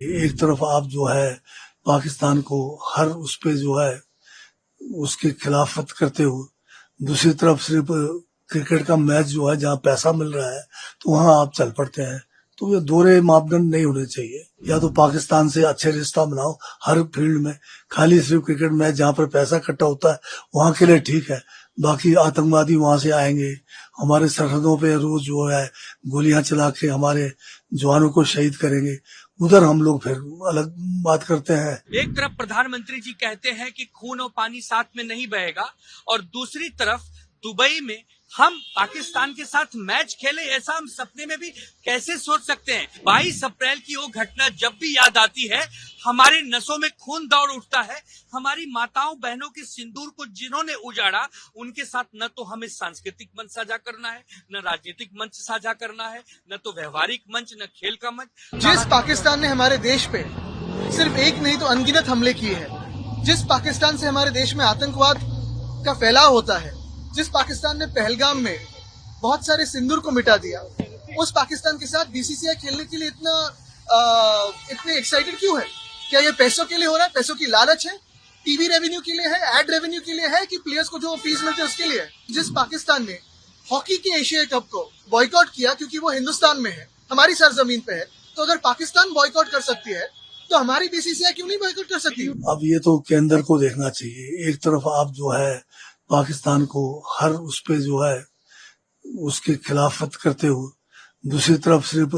एक तरफ आप जो है पाकिस्तान को हर उस पे जो है उसके खिलाफत करते हो, दूसरी तरफ सिर्फ क्रिकेट का मैच जो है जहाँ पैसा मिल रहा है तो वहाँ आप चल पड़ते हैं। तो ये दोहरे मापदंड नहीं होने चाहिए। या तो पाकिस्तान से अच्छे रिश्ता बनाओ हर फील्ड में, खाली सिर्फ क्रिकेट मैच जहाँ पर पैसा इकट्ठा होता है वहाँ के लिए ठीक है, बाकी आतंकवादी वहां से आएंगे, हमारे सरहदों पे रोज जो है गोलियां चला के हमारे जवानों को शहीद करेंगे, उधर हम लोग फिर अलग बात करते हैं। एक तरफ प्रधानमंत्री जी कहते हैं कि खून और पानी साथ में नहीं बहेगा, और दूसरी तरफ दुबई में हम पाकिस्तान के साथ मैच खेले, ऐसा हम सपने में भी कैसे सोच सकते हैं। 22 अप्रैल की वो घटना जब भी याद आती है हमारे नसों में खून दौड़ उठता है। हमारी माताओं बहनों के सिंदूर को जिन्होंने उजाड़ा उनके साथ न तो हमें सांस्कृतिक मंच साझा करना है, न राजनीतिक मंच साझा करना है, न तो व्यवहारिक मंच, न खेल का मंच। जिस पाकिस्तान ने हमारे देश पे सिर्फ एक नहीं तो अनगिनत हमले किए हैं, जिस पाकिस्तान से हमारे देश में आतंकवाद का फैलाव होता है, जिस पाकिस्तान ने पहलगाम में बहुत सारे सिंदूर को मिटा दिया, उस पाकिस्तान के साथ बीसीसीआई खेलने के लिए इतने एक्साइटेड क्यों है? क्या ये पैसों के लिए हो रहा है? पैसों की लालच है? टीवी रेवेन्यू के लिए है? एड रेवेन्यू के लिए है? कि प्लेयर्स को जो फीस मिलती है उसके लिए? जिस पाकिस्तान ने हॉकी के एशिया कप को बॉयकॉट किया क्योंकि वो हिंदुस्तान में है, हमारी सरजमीन पे है, तो अगर पाकिस्तान बॉयकॉट कर सकती है तो हमारी बीसीसीआई क्यों नहीं बॉयकॉट कर सकती? अब ये तो केंद्र को देखना चाहिए। एक तरफ आप जो है पाकिस्तान को हर उस पे जो है उसके खिलाफत करते हो, दूसरी तरफ सिर्फ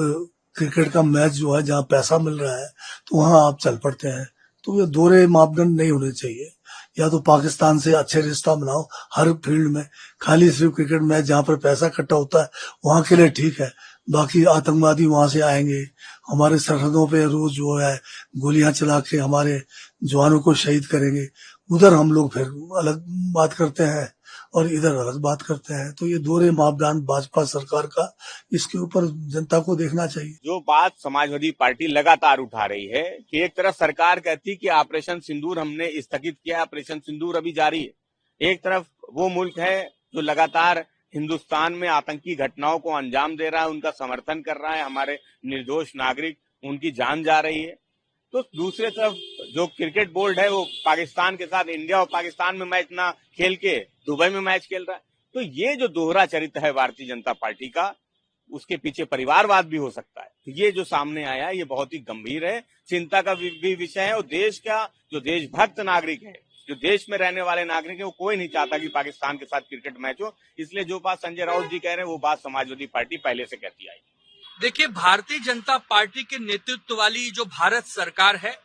क्रिकेट का मैच जो है जहाँ पैसा मिल रहा है तो वहाँ आप चल पड़ते हैं। तो ये दोहरे मापदंड नहीं होने चाहिए। या तो पाकिस्तान से अच्छे रिश्ता बनाओ हर फील्ड में, खाली सिर्फ क्रिकेट मैच जहाँ पर पैसा इकट्ठा होता है वहाँ के लिए ठीक है, बाकी आतंकवादी वहां से आएंगे, हमारे सरहदों पे रोज जो है गोलियां चला के हमारे जवानों को शहीद करेंगे, उधर हम लोग फिर अलग बात करते हैं और इधर अलग बात करते हैं। तो ये दोहरे मापदंड भाजपा सरकार का, इसके ऊपर जनता को देखना चाहिए। जो बात समाजवादी पार्टी लगातार उठा रही है कि एक तरफ सरकार कहती कि ऑपरेशन सिंदूर हमने स्थगित किया, ऑपरेशन सिंदूर अभी जारी है, एक तरफ वो मुल्क है जो लगातार हिंदुस्तान में आतंकी घटनाओं को अंजाम दे रहा है, उनका समर्थन कर रहा है, हमारे निर्दोष नागरिक उनकी जान जा रही है। तो दूसरे तरफ जो क्रिकेट बोर्ड है वो पाकिस्तान के साथ, इंडिया और पाकिस्तान में मैच ना खेल के दुबई में मैच खेल रहा है। तो ये जो दोहरा चरित्र है भारतीय जनता पार्टी का, उसके पीछे परिवारवाद भी हो सकता है। तो ये जो सामने आया ये बहुत ही गंभीर है, चिंता का भी विषय है। और देश का जो देशभक्त नागरिक है, जो देश में रहने वाले नागरिक है, वो कोई नहीं चाहता कि पाकिस्तान के साथ क्रिकेट मैच हो। इसलिए जो बात संजय राउत जी कह रहे हैं वो बात समाजवादी पार्टी पहले से कहती आई। देखिए, भारतीय जनता पार्टी के नेतृत्व वाली जो भारत सरकार है,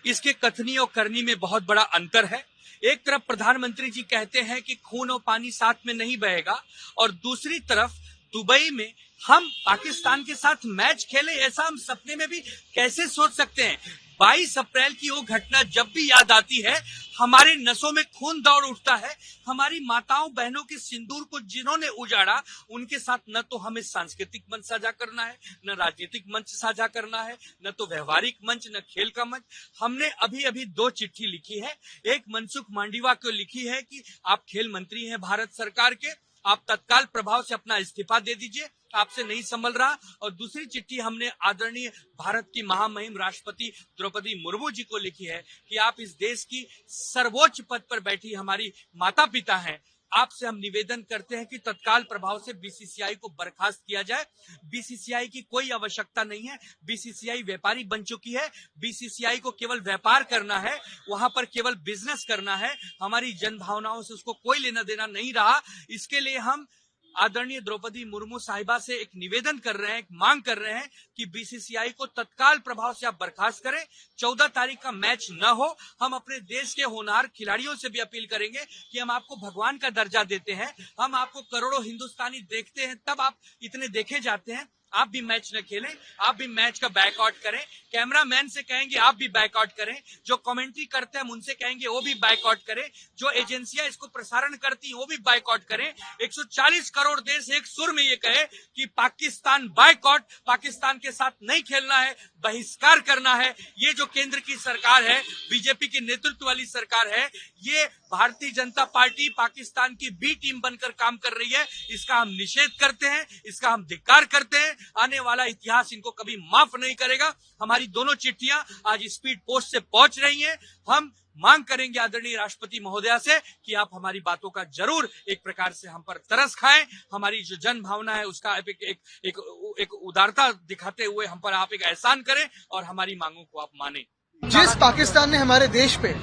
इसके कथनी और करनी में बहुत बड़ा अंतर है। एक तरफ प्रधानमंत्री जी कहते हैं कि खून और पानी साथ में नहीं बहेगा, और दूसरी तरफ दुबई में हम पाकिस्तान के साथ मैच खेले, ऐसा हम सपने में भी कैसे सोच सकते हैं। 22 अप्रैल की वो घटना जब भी याद आती है हमारे नसों में खून दौड़ उठता है। हमारी माताओं बहनों के सिंदूर को जिन्होंने उजाड़ा उनके साथ न तो हमें सांस्कृतिक मंच साझा करना है, न राजनीतिक मंच साझा करना है, न तो व्यवहारिक मंच, न खेल का मंच। हमने अभी अभी 2 चिट्ठी लिखी है। एक मनसुख मांडविया को लिखी है कि आप खेल मंत्री हैं भारत सरकार के, आप तत्काल प्रभाव से अपना इस्तीफा दे दीजिए, आपसे नहीं संभल रहा। और दूसरी चिट्ठी हमने आदरणीय भारत की महामहिम राष्ट्रपति द्रौपदी मुर्मू जी को लिखी है कि आप इस देश की सर्वोच्च पद पर बैठी हमारी माता पिता हैं, आपसे हम निवेदन करते हैं कि तत्काल प्रभाव से बीसीसीआई को बर्खास्त किया जाए। बीसीसीआई की कोई आवश्यकता नहीं है, बीसीसीआई व्यापारी बन चुकी है, बीसीसीआई को केवल व्यापार करना है, वहां पर केवल बिजनेस करना है, हमारी जन भावनाओं से उसको कोई लेना देना नहीं रहा। इसके लिए हम आदरणीय द्रौपदी मुर्मू साहिबा से एक निवेदन कर रहे हैं, एक मांग कर रहे हैं कि बीसीसीआई को तत्काल प्रभाव से आप बर्खास्त करें। 14 तारीख का मैच न हो। हम अपने देश के होनहार खिलाड़ियों से भी अपील करेंगे कि हम आपको भगवान का दर्जा देते हैं, हम आपको करोड़ों हिंदुस्तानी देखते हैं, तब आप इतने देखे जाते हैं। आप भी मैच न खेलें, आप भी मैच का बैकआउट करें। कैमरामैन से कहेंगे आप भी बैकआउट करें, जो कमेंट्री करते हैं उनसे कहेंगे वो भी बैकआउट करें, जो एजेंसियां इसको प्रसारण करती हैं वो भी बैकआउट करें। 140 करोड़ देश एक सुर में ये कहे कि पाकिस्तान बैकआउट, पाकिस्तान के साथ नहीं खेलना है, बहिष्कार करना है। ये जो केंद्र की सरकार है, बीजेपी के नेतृत्व वाली सरकार है, ये भारतीय जनता पार्टी पाकिस्तान की बी टीम बनकर काम कर रही है, इसका हम निषेध करते हैं, इसका हम धिक्कार करते हैं। आने वाला इतिहास इनको कभी माफ नहीं करेगा। हमारी दोनों चिट्ठियां आज स्पीड पोस्ट से पहुंच रही हैं। हम मांग करेंगे आदरणीय राष्ट्रपति महोदया से कि आप हमारी बातों का जरूर एक प्रकार से हम पर तरस खाएं। हमारी जो जन भावना है उसका एक उदारता दिखाते हुए हम पर आप एक एहसान करें और हमारी मांगों को आप मानें। जिस पाकिस्तान ने हमारे देश पे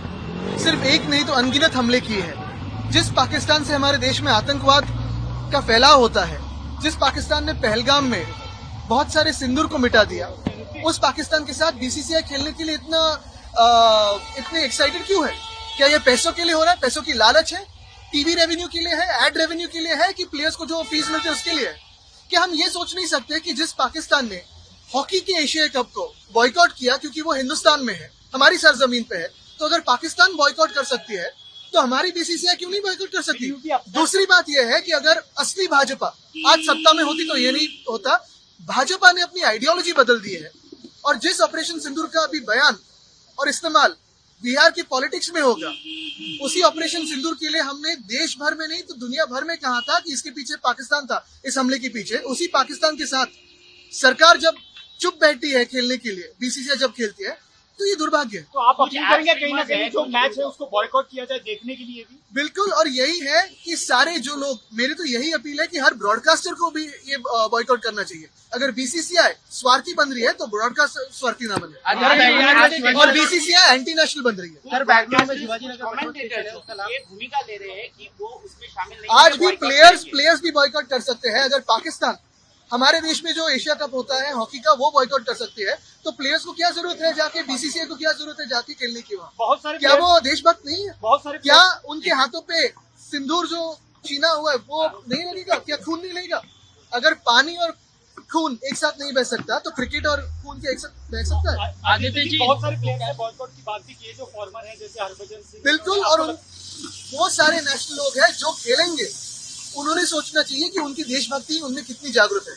सिर्फ एक नहीं तो अनगिनत हमले किए हैं, जिस पाकिस्तान से हमारे देश में आतंकवाद का फैलाव होता है, जिस पाकिस्तान ने पहलगाम में बहुत सारे सिंदूर को मिटा दिया, उस पाकिस्तान के साथ बीसीसीआई खेलने के लिए इतने एक्साइटेड क्यों है? क्या ये पैसों के लिए हो रहा है? पैसों की लालच है? टीवी रेवेन्यू के लिए है? एड रेवेन्यू के लिए है? कि प्लेयर्स को जो फीस मिलती है उसके लिए है? क्या हम ये सोच नहीं सकते कि जिस पाकिस्तान ने हॉकी के एशिया कप को बॉयकॉट किया क्योंकि वो हिंदुस्तान में है, हमारी सरजमीन पे है, तो अगर पाकिस्तान बॉयकॉट कर सकती है तो हमारी बीसीसीआई क्यों नहीं बॉयकॉट कर सकती? दूसरी बात यह है कि अगर असली भाजपा आज सत्ता में होती तो ये नहीं होता। भाजपा ने अपनी आइडियोलॉजी बदल दी है और जिस ऑपरेशन सिंदूर का अभी बयान और इस्तेमाल बिहार की पॉलिटिक्स में होगा, उसी ऑपरेशन सिंदूर के लिए हमने देश भर में नहीं तो दुनिया भर में कहा था कि इसके पीछे पाकिस्तान था। इस हमले के पीछे उसी पाकिस्तान के साथ सरकार जब चुप बैठती है खेलने के लिए, बीसीसीआई जब खेलती है, तो ये दुर्भाग्य है। तो आप अपील करेंगे कहीं ना कहीं जो मैच है उसको बॉयकॉट किया जाए देखने के लिए भी? बिल्कुल, और यही है कि सारे जो लोग, मेरी तो यही अपील है कि हर ब्रॉडकास्टर को भी ये बॉयकॉट करना चाहिए। अगर बीसीसीआई स्वार्थी बन रही है तो ब्रॉडकास्टर स्वार्थी ना बने, और बीसीसीआई एंटी नेशनल बन रही है। भूमिका ले रहे हैं कि वो उसमें शामिल नहीं। आज भी प्लेयर्स भी बॉयकॉट कर सकते हैं। अगर पाकिस्तान हमारे देश में जो एशिया कप होता है हॉकी का वो बॉयकॉट कर सकती है, तो प्लेयर्स को क्या जरूरत है जाके, बीसीसीआई को क्या जरूरत है जाके खेलने की? वहाँ बहुत सारे क्या वो देशभक्त नहीं है? बहुत सारे क्या उनके हाथों पे सिंदूर जो छीना हुआ है वो नहीं लगेगा? क्या खून नहीं लगेगा? अगर पानी और खून एक साथ नहीं बह सकता तो क्रिकेट और खून के एक साथ बह सकता है? आदित्य जी, बहुत सारे प्लेयर्स ने बॉयकॉट की बात भी की है जो फॉर्मर है, जैसे हरभजन सिंह। बिल्कुल, और बहुत सारे नेशनल लोग हैं जो खेलेंगे, उन्होंने सोचना चाहिए कि उनकी देशभक्ति उनमें कितनी जागरूक है।